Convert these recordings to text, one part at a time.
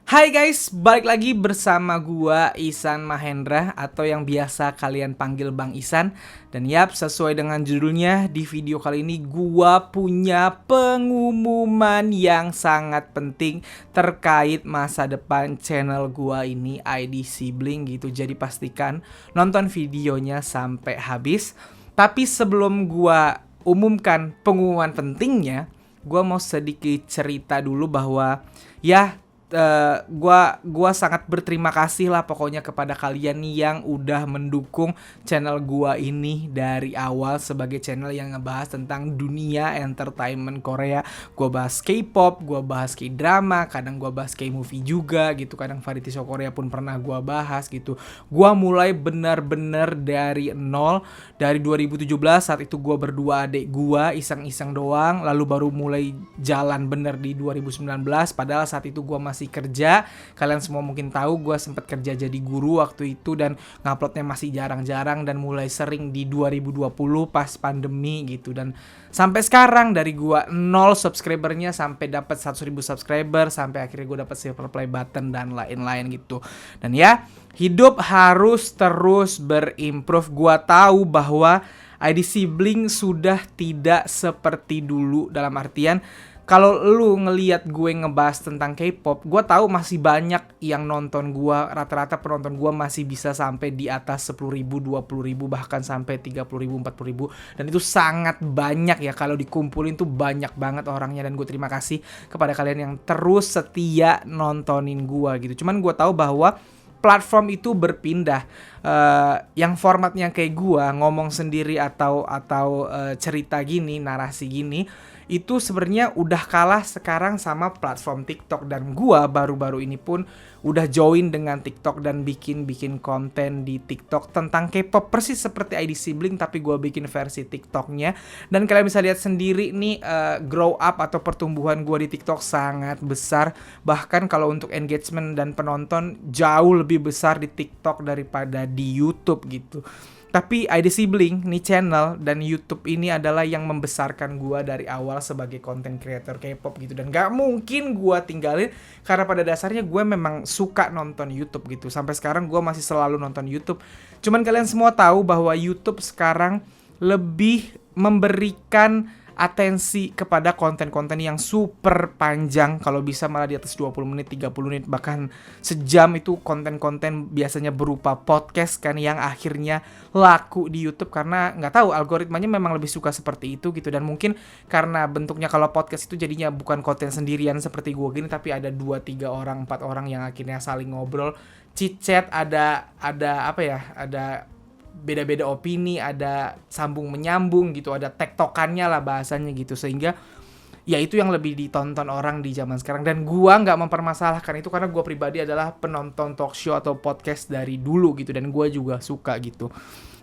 Hai guys, balik lagi bersama gua Ihsan Mahendra atau yang biasa kalian panggil Bang Ihsan. Dan yap, sesuai dengan judulnya, di video kali ini gua punya pengumuman yang sangat penting terkait masa depan channel gua ini, ID Sibling gitu. Jadi pastikan nonton videonya sampai habis. Tapi sebelum gua umumkan pengumuman pentingnya, gua mau sedikit cerita dulu bahwa ya, gua sangat berterima kasih lah pokoknya kepada kalian nih yang udah mendukung channel gua ini dari awal sebagai channel yang ngebahas tentang dunia entertainment Korea. Gua bahas K-pop, gua bahas K-drama, kadang gua bahas K-movie juga gitu, kadang variety show Korea pun pernah gua bahas gitu. Gua mulai benar-benar dari nol, dari 2017. Saat itu gua berdua adik gua iseng-iseng doang, lalu baru mulai jalan bener di 2019. Padahal saat itu gua masih kerja. Kalian semua mungkin tahu gue sempat kerja jadi guru waktu itu dan nguploadnya masih jarang-jarang, dan mulai sering di 2020 pas pandemi gitu. Dan sampai sekarang dari gue 0 subscribernya sampai dapat 100.000 subscriber, sampai akhirnya gue dapat silver play button dan lain-lain gitu. Dan ya, hidup harus terus berimprove. Gue tahu bahwa ID Sibling sudah tidak seperti dulu, dalam artian kalau lu ngelihat gue ngebahas tentang K-pop, gue tahu masih banyak yang nonton gue. Rata-rata penonton gue masih bisa sampai di atas 10.000, 20.000, bahkan sampai 30.000, 40.000. Dan itu sangat banyak ya, kalau dikumpulin tuh banyak banget orangnya. Dan gue terima kasih kepada kalian yang terus setia nontonin gue gitu. Cuman gue tahu bahwa platform itu berpindah. Yang formatnya kayak gue ngomong sendiri atau cerita gini, narasi gini, itu sebenarnya udah kalah sekarang sama platform TikTok. Dan gua baru-baru ini pun udah join dengan TikTok dan bikin konten di TikTok tentang K-pop, persis seperti ID Sibling, tapi gua bikin versi TikToknya. Dan kalian bisa lihat sendiri nih, grow up atau pertumbuhan gua di TikTok sangat besar. Bahkan kalau untuk engagement dan penonton jauh lebih besar di TikTok daripada di YouTube gitu. Tapi ID Sibling, nih channel dan YouTube ini adalah yang membesarkan gua dari awal sebagai content creator K-pop gitu. Dan gak mungkin gua tinggalin, karena pada dasarnya gue memang suka nonton YouTube gitu. Sampai sekarang gua masih selalu nonton YouTube. Cuman kalian semua tahu bahwa YouTube sekarang lebih memberikan atensi kepada konten-konten yang super panjang, kalau bisa malah di atas 20 menit, 30 menit, bahkan sejam. Itu konten-konten biasanya berupa podcast kan, yang akhirnya laku di YouTube karena nggak tahu algoritmanya memang lebih suka seperti itu gitu. Dan mungkin karena bentuknya, kalau podcast itu jadinya bukan konten sendirian seperti gue gini, tapi ada 2, 3 orang, 4 orang yang akhirnya saling ngobrol, chit chat, ada apa ya, ada beda-beda opini, ada sambung menyambung gitu, ada tektokannya lah bahasanya gitu. Sehingga ya itu yang lebih ditonton orang di zaman sekarang. Dan gua nggak mempermasalahkan itu, karena gua pribadi adalah penonton talk show atau podcast dari dulu gitu, dan gua juga suka gitu.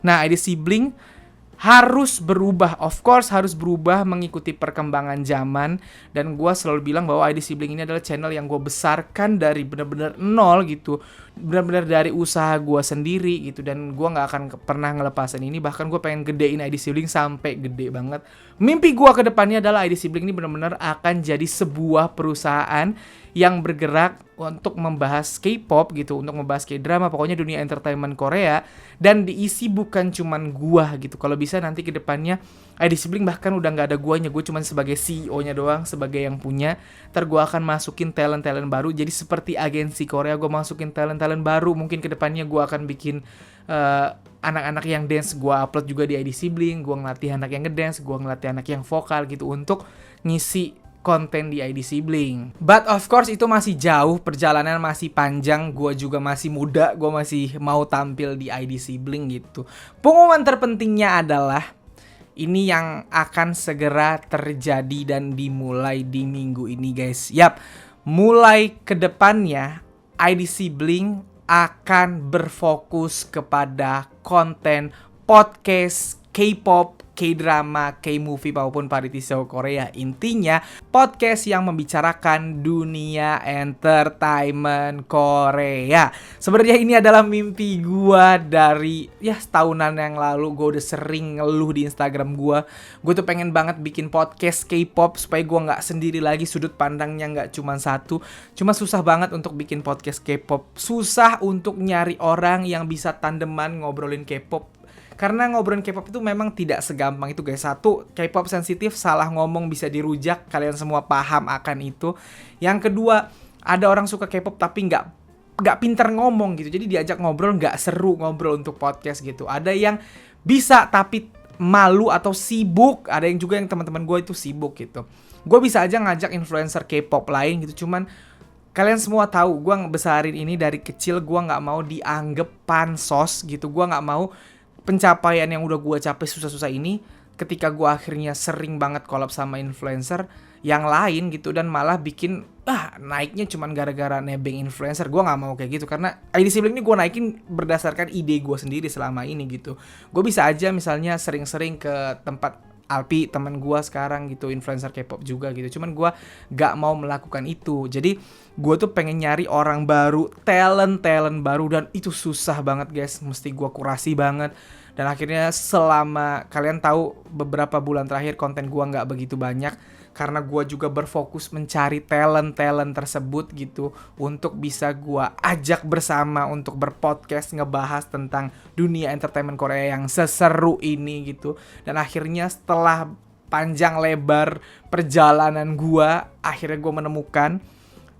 Nah, ID Sibling harus berubah, of course harus berubah mengikuti perkembangan zaman. Dan gue selalu bilang bahwa ID Sibling ini adalah channel yang gue besarkan dari benar-benar nol gitu, benar-benar dari usaha gue sendiri gitu. Dan gue nggak akan pernah ngelepasin ini. Bahkan gue pengen gedein ID Sibling sampai gede banget. Mimpi gue ke depannya adalah ID Sibling ini benar-benar akan jadi sebuah perusahaan yang bergerak untuk membahas K-pop gitu, untuk membahas K-drama, pokoknya dunia entertainment Korea. Dan diisi bukan cuman gua gitu. Kalau bisa nanti ke depannya ID Sibling bahkan udah nggak ada guanya, gue cuman sebagai CEO-nya doang, sebagai yang punya. Ntar gua akan masukin talent-talent baru, jadi seperti agensi Korea, gue masukin talent-talent baru. Mungkin ke depannya gua akan bikin anak-anak yang dance, gue upload juga di ID Sibling. Gue ngelatih anak yang ngedance, gue ngelatih anak yang vokal gitu, untuk ngisi konten di ID Sibling. But of course itu masih jauh, perjalanan masih panjang. Gue juga masih muda, gue masih mau tampil di ID Sibling gitu. Pengumuman terpentingnya adalah ini yang akan segera terjadi dan dimulai di minggu ini guys. Yap, mulai ke depannya ID Sibling akan berfokus kepada konten podcast K-pop, K-drama, K-movie maupun variety show Korea. Intinya podcast yang membicarakan dunia entertainment Korea. Sebenarnya ini adalah mimpi gua dari setahunan yang lalu. Gua udah sering ngeluh di Instagram gua. Gua tuh pengen banget bikin podcast K-pop supaya gua nggak sendiri lagi, sudut pandangnya nggak cuma satu. Cuma susah banget untuk bikin podcast K-pop. Susah untuk nyari orang yang bisa tandeman ngobrolin K-pop. Karena ngobrolin K-pop itu memang tidak segampang itu guys. Satu, K-pop sensitif, salah ngomong bisa dirujak. Kalian semua paham akan itu. Yang kedua, ada orang suka K-pop tapi nggak pinter ngomong gitu. Jadi diajak ngobrol nggak seru ngobrol untuk podcast gitu. Ada yang bisa tapi malu atau sibuk. Ada yang juga yang teman-teman gue itu sibuk gitu. Gue bisa aja ngajak influencer K-pop lain gitu. Cuman kalian semua tahu gue besarin ini dari kecil. Gue nggak mau dianggap pansos gitu. Gue nggak mau pencapaian yang udah gue capai susah-susah ini ketika gue akhirnya sering banget collab sama influencer yang lain gitu dan malah bikin naiknya cuman gara-gara nebeng influencer. Gue nggak mau kayak gitu karena ID Sibling ini gue naikin berdasarkan ide gue sendiri selama ini gitu. Gue bisa aja misalnya sering-sering ke tempat Alpi teman gue sekarang gitu, influencer K-pop juga gitu. Cuman gue gak mau melakukan itu. Jadi gue tuh pengen nyari orang baru, talent baru, dan itu susah banget guys. Mesti gue kurasi banget. Dan akhirnya selama kalian tahu beberapa bulan terakhir konten gue gak begitu banyak. Karena gue juga berfokus mencari talent tersebut gitu untuk bisa gue ajak bersama untuk berpodcast ngebahas tentang dunia entertainment Korea yang seseru ini gitu. Dan akhirnya setelah panjang lebar perjalanan gue, akhirnya gue menemukan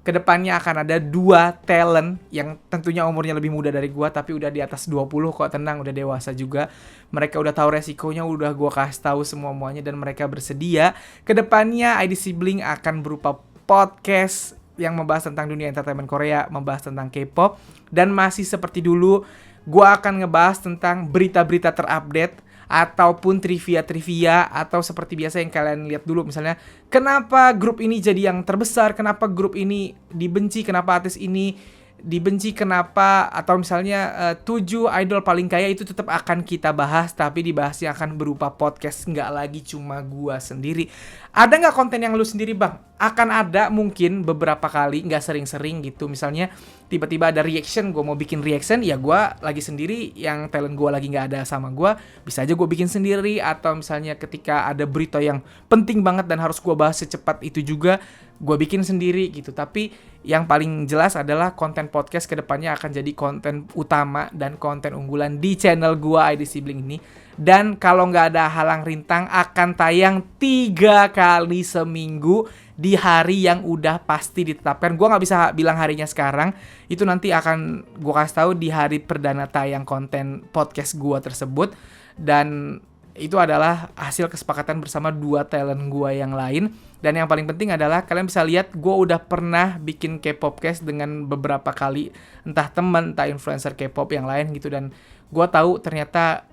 kedepannya akan ada 2 talent yang tentunya umurnya lebih muda dari gue tapi udah di atas 20 kok, tenang, udah dewasa juga. Mereka udah tahu resikonya, udah gue kasih tahu semuanya dan mereka bersedia. Kedepannya ID Sibling akan berupa podcast yang membahas tentang dunia entertainment Korea, membahas tentang K-pop, dan masih seperti dulu gue akan ngebahas tentang berita-berita terupdate ataupun trivia atau seperti biasa yang kalian lihat dulu, misalnya kenapa grup ini jadi yang terbesar, kenapa grup ini dibenci, kenapa artis ini dibenci, kenapa, atau misalnya 7 idol paling kaya, itu tetap akan kita bahas, tapi dibahasnya akan berupa podcast, nggak lagi cuma gua sendiri. Ada nggak konten yang lu sendiri bang? Akan ada mungkin beberapa kali, nggak sering-sering gitu. Misalnya tiba-tiba ada reaction, gue mau bikin reaction, ya gue lagi sendiri, yang talent gue lagi nggak ada sama gue, bisa aja gue bikin sendiri. Atau misalnya ketika ada berita yang penting banget dan harus gue bahas secepat itu juga, gue bikin sendiri gitu. Tapi yang paling jelas adalah konten podcast kedepannya akan jadi konten utama dan konten unggulan di channel gue ID Sibling ini. Dan kalau nggak ada halang rintang akan tayang 3 kali seminggu di hari yang udah pasti ditetapkan. Gue nggak bisa bilang harinya sekarang, itu nanti akan gue kasih tahu di hari perdana tayang konten podcast gue tersebut. Dan itu adalah hasil kesepakatan bersama 2 talent gue yang lain. Dan yang paling penting adalah kalian bisa lihat gue udah pernah bikin K-popcast dengan beberapa kali, entah teman, entah influencer K-pop yang lain gitu. Dan gue tahu ternyata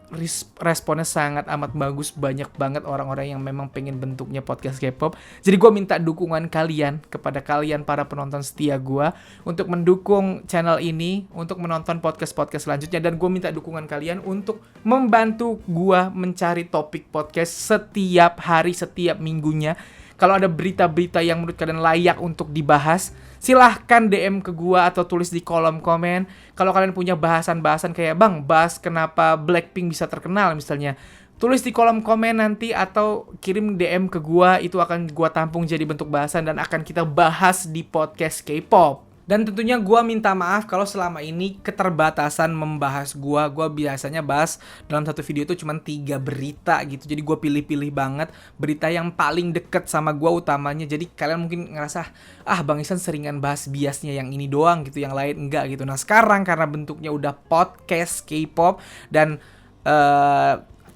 responnya sangat amat bagus. Banyak banget orang-orang yang memang pengen bentuknya podcast K-pop. Jadi gue minta dukungan kalian, kepada kalian para penonton setia gue, untuk mendukung channel ini, untuk menonton podcast-podcast selanjutnya. Dan gue minta dukungan kalian untuk membantu gue mencari topik podcast setiap hari, setiap minggunya. Kalau ada berita-berita yang menurut kalian layak untuk dibahas, silahkan DM ke gua atau tulis di kolom komen. Kalau kalian punya bahasan-bahasan kayak, bang, bahas kenapa Blackpink bisa terkenal misalnya, tulis di kolom komen nanti atau kirim DM ke gua, itu akan gua tampung jadi bentuk bahasan dan akan kita bahas di podcast K-pop. Dan tentunya gue minta maaf kalau selama ini keterbatasan membahas gue biasanya bahas dalam satu video itu cuma 3 berita gitu. Jadi gue pilih-pilih banget berita yang paling deket sama gue utamanya. Jadi kalian mungkin ngerasa, Bang Isan seringan bahas biasnya yang ini doang gitu, yang lain enggak gitu. Nah sekarang karena bentuknya udah podcast K-pop dan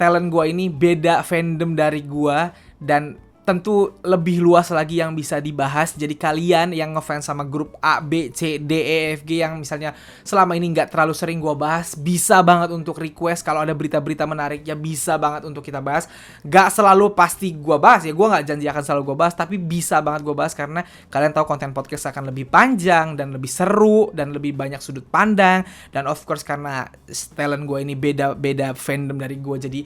talent gue ini beda fandom dari gue, dan tentu lebih luas lagi yang bisa dibahas. Jadi kalian yang ngefans sama grup A, B, C, D, E, F, G yang misalnya selama ini nggak terlalu sering gue bahas, bisa banget untuk request. Kalau ada berita-berita menarik ya bisa banget untuk kita bahas. Gak selalu pasti gue bahas ya, gue nggak janji akan selalu gue bahas, tapi bisa banget gue bahas karena kalian tahu konten podcast akan lebih panjang dan lebih seru dan lebih banyak sudut pandang. Dan of course karena talent gue ini beda fandom dari gue, jadi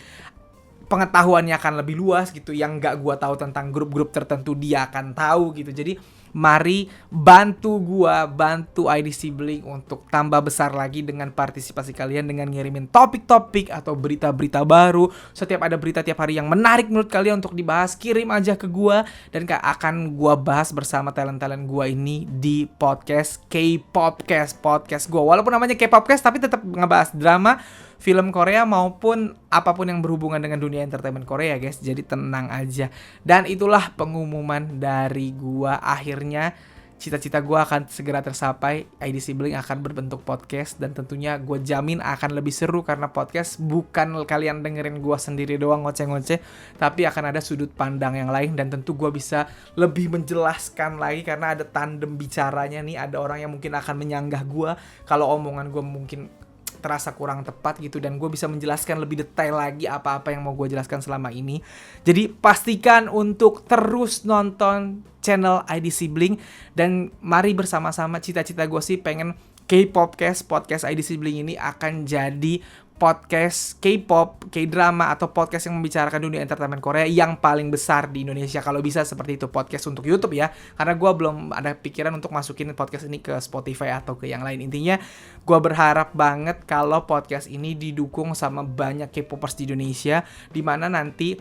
pengetahuannya akan lebih luas gitu. Yang nggak gua tahu tentang grup-grup tertentu dia akan tahu gitu. Jadi mari bantu gua, bantu IDC Bling untuk tambah besar lagi dengan partisipasi kalian dengan ngirimin topik-topik atau berita-berita baru. Setiap ada berita tiap hari yang menarik menurut kalian untuk dibahas, kirim aja ke gua dan akan gua bahas bersama talent-talent gua ini di podcast K-Popcast, podcast gua. Walaupun namanya K-Popcast tapi tetap ngebahas drama, film Korea maupun apapun yang berhubungan dengan dunia entertainment Korea, guys. Jadi tenang aja. Dan itulah pengumuman dari gua. Akhirnya cita-cita gua akan segera tercapai. IDC Bling akan berbentuk podcast dan tentunya gua jamin akan lebih seru karena podcast bukan kalian dengerin gua sendiri doang ngoceh-ngoceh, tapi akan ada sudut pandang yang lain dan tentu gua bisa lebih menjelaskan lagi karena ada tandem bicaranya nih. Ada orang yang mungkin akan menyanggah gua kalau omongan gua mungkin terasa kurang tepat gitu, dan gue bisa menjelaskan lebih detail lagi apa-apa yang mau gue jelaskan selama ini. Jadi pastikan untuk terus nonton channel IDC Bling dan mari bersama-sama. Cita-cita gue sih pengen K-Popcast, podcast IDC Bling ini akan jadi podcast K-pop, K-drama atau podcast yang membicarakan dunia entertainment Korea yang paling besar di Indonesia. Kalau bisa seperti itu, podcast untuk YouTube ya. Karena gue belum ada pikiran untuk masukin podcast ini ke Spotify atau ke yang lain. Intinya gue berharap banget kalau podcast ini didukung sama banyak K-popers di Indonesia, dimana nanti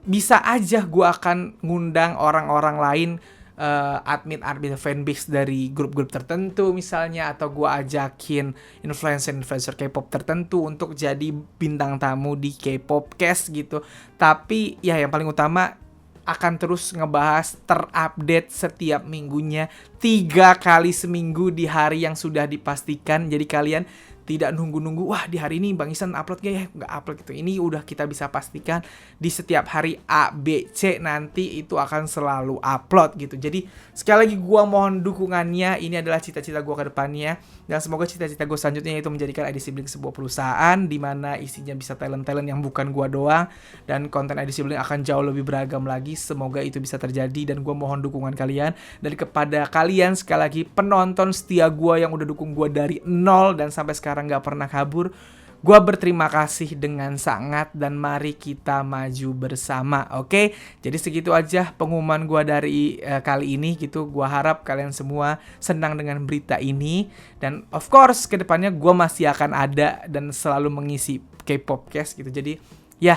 bisa aja gue akan ngundang orang-orang lain, admin fanbase dari grup-grup tertentu misalnya, atau gue ajakin influencer K-pop tertentu untuk jadi bintang tamu di K-Popcast gitu. Tapi ya yang paling utama akan terus ngebahas terupdate setiap minggunya 3 kali seminggu di hari yang sudah dipastikan. Jadi kalian tidak nunggu-nunggu, wah di hari ini Bang Isan upload gak ya? Nggak upload gitu. Ini udah kita bisa pastikan di setiap hari A, B, C nanti itu akan selalu upload gitu. Jadi sekali lagi gue mohon dukungannya. Ini adalah cita-cita gue ke depannya. Dan semoga cita-cita gue selanjutnya yaitu menjadikan IDC Bling sebuah perusahaan dimana isinya bisa talent-talent yang bukan gue doang. Dan konten IDC Bling akan jauh lebih beragam lagi. Semoga itu bisa terjadi dan gue mohon dukungan kalian. Dan kepada kalian sekali lagi penonton setia gue yang udah dukung gue dari nol dan sampai sekarang gak pernah kabur, gue berterima kasih dengan sangat dan mari kita maju bersama. Oke, jadi segitu aja pengumuman gue dari kali ini gitu. Gue harap kalian semua senang dengan berita ini dan of course kedepannya gue masih akan ada dan selalu mengisi K-Popcast gitu. Jadi ya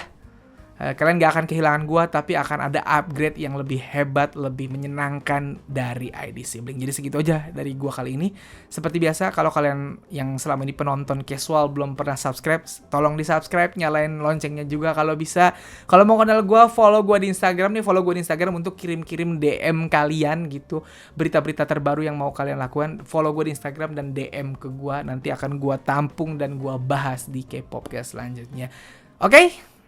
kalian gak akan kehilangan gue, tapi akan ada upgrade yang lebih hebat, lebih menyenangkan dari IDC Bling. Jadi segitu aja dari gue kali ini. Seperti biasa, kalau kalian yang selama ini penonton casual belum pernah subscribe, tolong di subscribe, nyalain loncengnya juga kalau bisa. Kalau mau kenal gue, follow gue di Instagram nih, follow gue di Instagram untuk kirim-kirim DM kalian gitu, berita-berita terbaru yang mau kalian lakukan. Follow gue di Instagram dan DM ke gue, nanti akan gue tampung dan gue bahas di K-Popcast selanjutnya. Oke?